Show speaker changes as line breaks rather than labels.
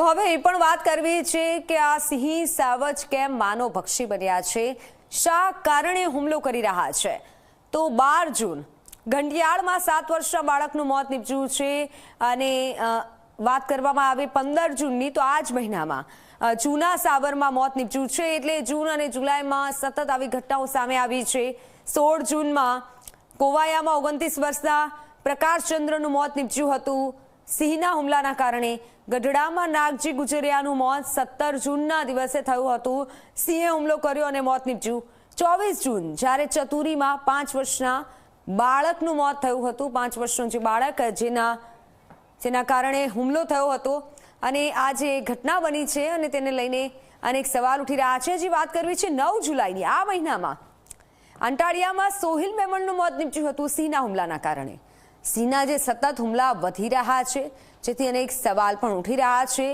તો હવે એ પણ વાત કરવી છે કે આ સિંહ સાવજ કેમ માનવભક્ષી બન્યા છે, શા કારણે હુમલો કરી રહ્યા છે? તો 12 જૂન ઘંટિયાળમાં 7 વર્ષના બાળકનું મોત નીપજ્યું છે અને વાત કરવામાં આવે 15 જૂનની તો આ જ મહિનામાં જૂના સાબરમાં મોત નીપજ્યું છે। એટલે જૂન અને જુલાઈમાં સતત આવી ઘટનાઓ સામે આવી છે। 16 જૂનમાં કોવાયામાં 29 વર્ષના પ્રકાશચંદ્રનું મોત નીપજ્યું હતું સિંહના હુમલાના કારણે। ગઢડામાં નાગજી ગુજરિયાનું મોત 17 જૂનના દિવસે થયું હતું, સિંહે હુમલો કર્યો અને મોત નીપજ્યું। 24 જૂન જ્યારે ચતુરીમાં 5 વર્ષના બાળકનું મોત થયું હતું, 5 વર્ષનું જે બાળક જેના કારણે હુમલો થયો હતો અને આ જે ઘટના બની છે અને તેને લઈને અનેક સવાલ ઉઠી રહ્યા છે। જે વાત કરવી છે 9 જુલાઈની, આ મહિનામાં અંટાળિયામાં સોહિલ મેમણનું મોત નીપજ્યું હતું સિંહના હુમલાના કારણે। સિંહના જે સતત હુમલા વધી રહ્યા છે જેથી અનેક સવાલ પણ ઉઠી રહ્યા છે।